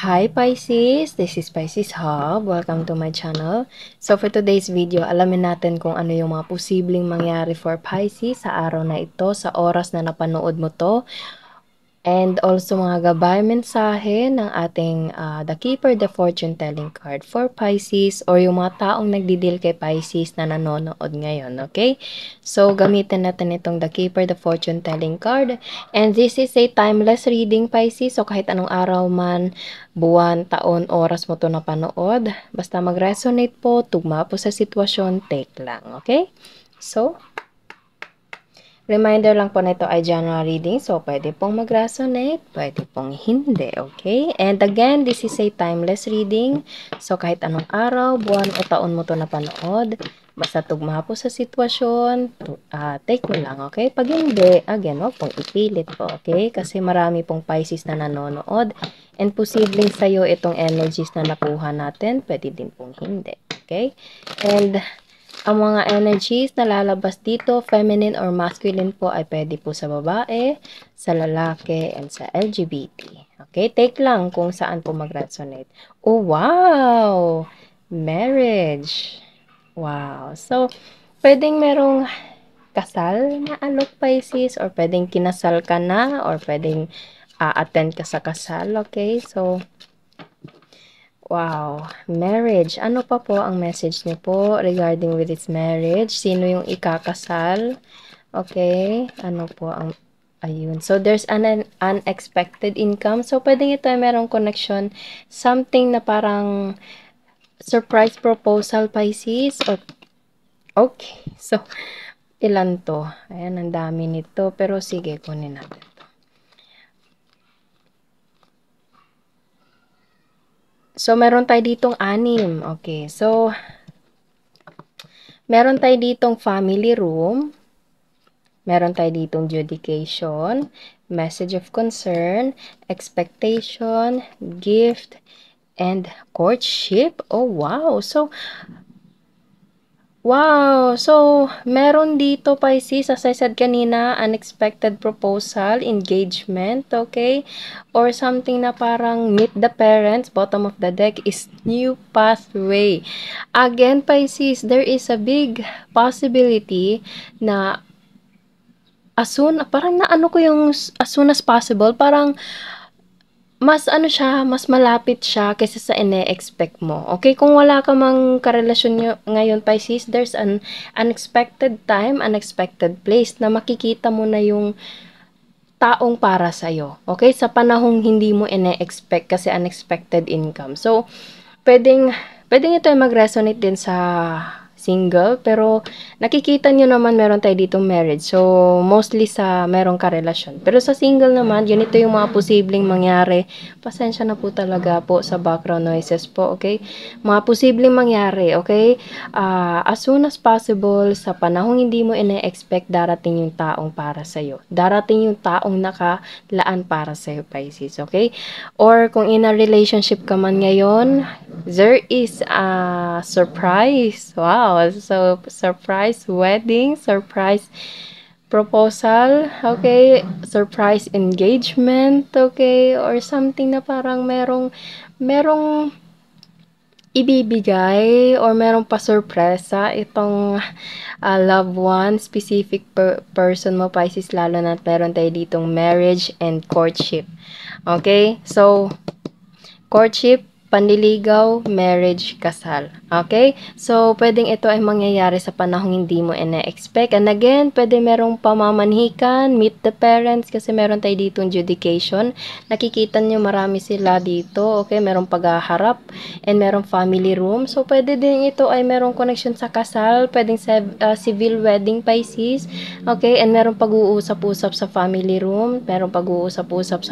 Hi Pisces, this is Pisces Hub. Welcome to my channel. So for today's video, alamin natin kung ano yung mga posibleng mangyari for Pisces sa araw na ito, sa oras na napanood mo to. And also mga gabay mensahe ng ating The Keeper, the Fortune Telling card for Pisces or yung mga taong nagdidil kay Pisces na nanonood ngayon, okay? So, gamitin natin itong The Keeper, the Fortune Telling card. And this is a timeless reading, Pisces. So, kahit anong araw man, buwan, taon, oras mo to napanood, basta mag-resonate po, tugma po sa sitwasyon, take lang, okay? So, reminder lang po na ito ay general reading, so pwede pong mag-resonate, pwede pong hindi, okay? And again, this is a timeless reading, so kahit anong araw, buwan o taon mo to napanood, basta tugma po sa sitwasyon, take mo lang, okay? Pag hindi, again, wag pong ipilit po, okay? Kasi marami pong Pisces na nanonood, and posibleng sa'yo itong energies na nakuha natin, pwede din pong hindi, okay? And ang mga energies na lalabas dito, feminine or masculine po, ay pwede po sa babae, sa lalaki, and sa LGBT. Okay, take lang kung saan po mag-resonate. Oh, wow! Marriage. Wow. So, pwedeng merong kasal na alok Pisces, or pwedeng kinasal ka na, or pwedeng attend ka sa kasal. Okay, so, wow, marriage. Ano pa po ang message niyo po regarding with this marriage? Sino yung ikakasal? Okay, ano po ang ayun. So there's an unexpected income. So pwedeng ito ay merong connection, something na parang surprise proposal, Pisces, or okay. So ilan to? Ayan, ang dami nito, pero sige, kunin natin. So, meron tayo ditong 6. Okay, so, meron tayo ditong family room. Meron tayo ditong judication, message of concern, expectation, gift, and courtship. Oh, wow! So, meron dito, Pisces, as I said kanina, unexpected proposal, engagement, okay? Or something na parang meet the parents, bottom of the deck is new pathway. Again, Pisces, there is a big possibility na parang naano ko yung as soon as possible, parang mas mas malapit siya kaysa sa ine-expect mo. Okay, kung wala ka mang karelasyon ngayon, Pisces, there's an unexpected time, unexpected place na makikita mo na yung taong para sa'yo. Okay, sa panahong hindi mo ine-expect kasi unexpected income. So, pwedeng ito ay mag-resonate din sa single, pero nakikita nyo naman meron tayo ditong marriage. So, mostly sa merong karelasyon. Pero sa single naman, ganito yung mga posibleng mangyari. Pasensya na po talaga po sa background noises po, okay? Mga posibleng mangyari, okay? As soon as possible, sa panahong hindi mo ine-expect, darating yung taong para sa'yo. Darating yung taong nakalaan para sa'yo, Pisces, okay? Or kung in a relationship ka man ngayon, there is a surprise. Wow. So, surprise wedding, surprise proposal, okay? Surprise engagement, okay? Or something na parang merong ibibigay or merong pa-surpresa itong loved one, specific person mo, Pisces, lalo na meron tayo ditong marriage and courtship. Okay? So, courtship, panliligaw, marriage, kasal. Okay? So, pwedeng ito ay mangyayari sa panahong hindi mo ina-expect. And again, pwede merong pamamanhikan, meet the parents, kasi meron tayo ditong judication. Nakikita nyo marami sila dito. Okay? Merong paghaharap and merong family room. So, pwede din ito ay merong connection sa kasal. Pwedeng civil wedding, Pisces. Okay? And merong pag-uusap-usap sa family room. Merong pag-uusap-usap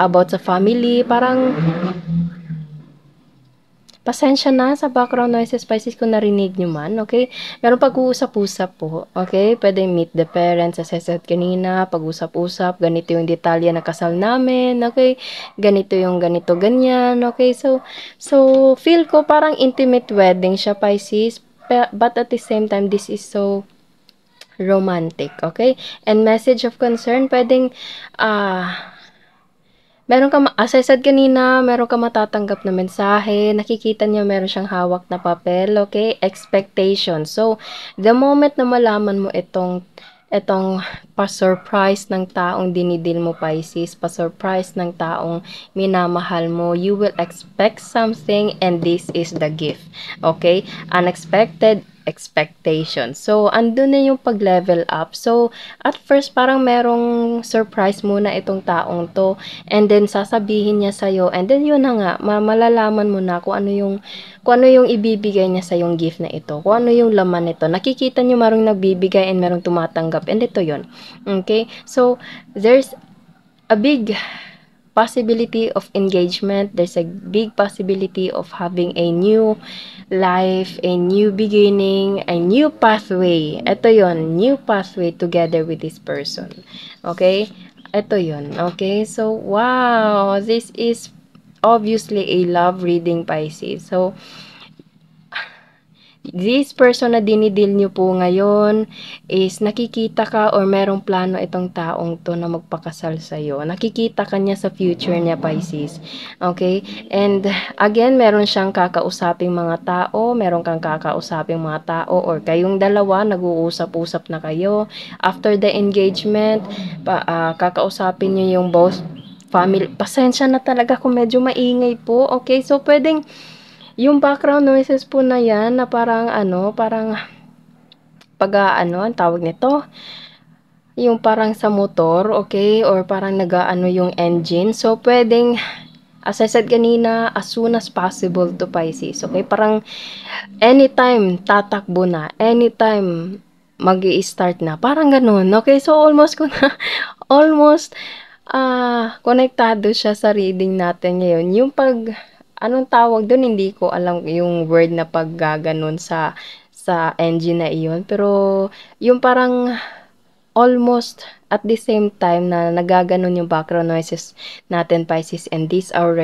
about sa family. Parang pasensya na sa background noises, Pisces, kung narinig nyo man, okay? Meron pag-uusap-usap po, okay? Pwede meet the parents, as I said kanina, pag-usap-usap, ganito yung detalye na kasal namin, okay? Ganito yung ganito, ganyan, okay? So feel ko parang intimate wedding siya, Pisces, but at the same time, this is so romantic, okay? And message of concern, pwedeng, Meron ka as I said kanina, meron kang matatanggap na mensahe, nakikita niyo meron siyang hawak na papel, okay? Expectation. So, the moment na malaman mo itong pa-surprise ng taong dinidil mo, Pisces, pa-surprise ng taong minamahal mo, you will expect something and this is the gift. Okay? Unexpected expectation. So, andun na yung pag-level up. So, at first, parang merong surprise muna itong taong to. And then, sasabihin niya sa'yo. And then, yun na nga, malalaman mo na kung ano yung ibibigay niya sa yung gift na ito. Kung ano yung laman nito. Nakikita niyo merong nagbibigay and merong tumatanggap. And ito yun. Okay? So, there's a big possibility of engagement. There's a big possibility of having a new life, a new beginning, a new pathway. Ito yon, new pathway together with this person. Okay? Ito yon. Okay? So, wow! This is obviously a love reading, Pisces. So, this person na dinidil nyo po ngayon is nakikita ka or merong plano itong taong to na magpakasal sa'yo. Nakikita ka niya sa future niya, Pisces. Okay? And again, meron siyang kakausaping mga tao, meron kang kakausaping mga tao or kayong dalawa, nag-uusap-usap na kayo. After the engagement, kakausapin nyo yung both family. Pasensya na talaga kung medyo maingay po. Okay? So, pwedeng yung background noises po na yan na parang parang ang tawag nito, yung parang sa motor, okay, or parang yung engine. So, pwedeng, as I said kanina, as soon as possible to, Pisces, okay? Parang anytime tatakbo na, anytime mag-i-start na, parang ganun, okay? So, almost ko na, almost, konektado siya sa reading natin ngayon. Yung anong tawag dun, hindi ko alam yung word na paggaganon sa engine na iyon. Pero, yung parang almost at the same time na nagaganon yung background noises natin, Pisces, and this our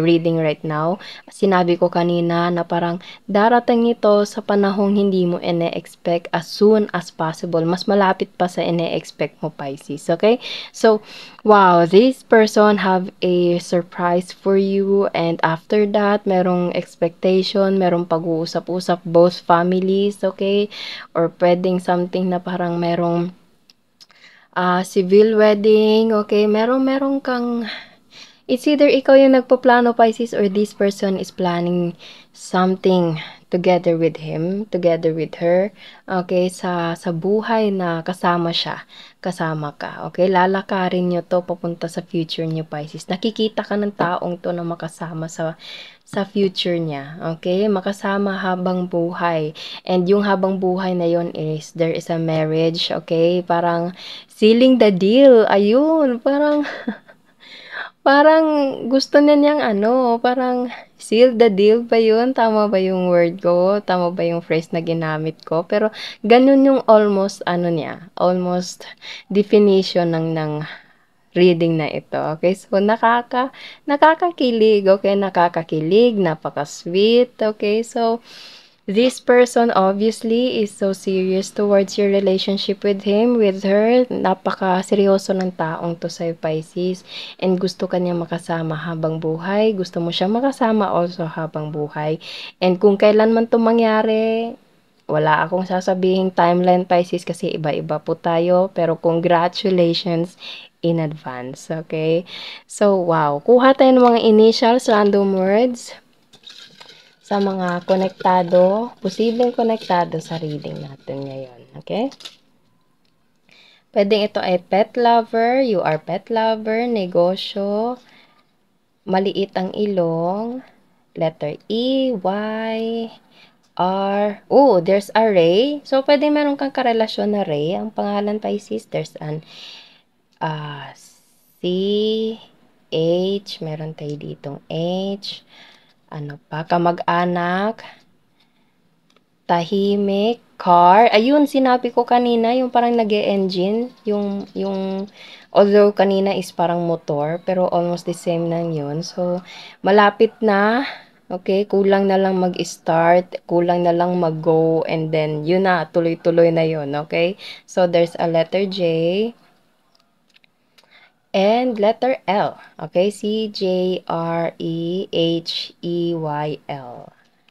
reading right now. Sinabi ko kanina na parang darating ito sa panahong hindi mo ine-expect as soon as possible. Mas malapit pa sa ine-expect mo, Pisces. Okay? So, wow, this person have a surprise for you, and after that, merong expectation, merong pag-uusap-usap both families, okay? Or pwedeng something na parang merong civil wedding, okay? Merong kang, it's either ikaw yung nagpaplano, Pisces, or this person is planning something together with him, together with her, okay? Sa buhay na kasama siya, kasama ka, okay? Lalakarin nyo to papunta sa future nyo, Pisces. Nakikita ka ng taong to na makasama sa future niya, okay? Makasama habang buhay. And yung habang buhay na yon is, there is a marriage, okay? Parang, sealing the deal, ayun, parang, parang gusto na niyang parang, seal the deal ba yun? Tama ba yung word ko? Tama ba yung phrase na ginamit ko? Pero, ganun yung almost, niya, almost definition ng reading na ito. Okay? So, nakakakilig. Okay? Nakakakilig. Napaka-sweet. Okay? So, this person obviously is so serious towards your relationship with him, with her. Napaka-seryoso ng taong to sa Pisces. And gusto ka niya makasama habang buhay. Gusto mo siya makasama also habang buhay. And kung kailan man to mangyari, wala akong sasabihin timeline, Pisces, kasi iba-iba po tayo. Pero congratulations in advance, okay? So, wow. Kuha tayo ng mga initials, random words sa mga konektado, posibleng konektado sa reading natin ngayon, okay? Pwedeng ito ay pet lover, you are pet lover, negosyo, maliit ang ilong, letter E, Y, R. Oh, there's a Ray. So, pwede meron kang karelasyon na Ray. Ang pangalan, Pisces, there's an C, H. Meron tayo ditong H. Ano pa? Kamag-anak. Tahimik. Car. Ayun, sinabi ko kanina, yung parang nag-e-engine. Yung, although kanina is parang motor, pero almost the same lang yun. So, malapit na. Okay, kulang na lang mag-start, kulang na lang mag-go, and then, yun na, tuloy-tuloy na yun, okay? So, there's a letter J, And letter L. Okay, CJREHEYL.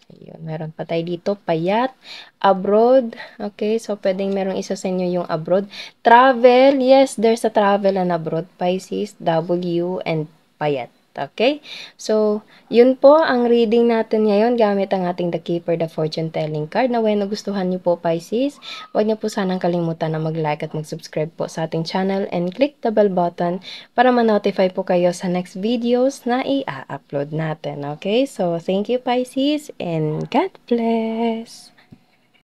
Ayun, meron pa tayo dito, payat, abroad. Okay, so pwedeng merong isa sa inyo yung abroad. Travel, yes, there's a travel and abroad, Pisces, W, and payat. Okay? So, yun po ang reading natin ngayon gamit ang ating The Keeper, the Fortune Telling card. Naway nagustuhan niyo po, Pisces. Huwag niyo po sanang kalimutan na mag-like at mag-subscribe po sa ating channel and click the bell button para ma-notify po kayo sa next videos na i-upload natin. Okay? So, thank you, Pisces, and God bless!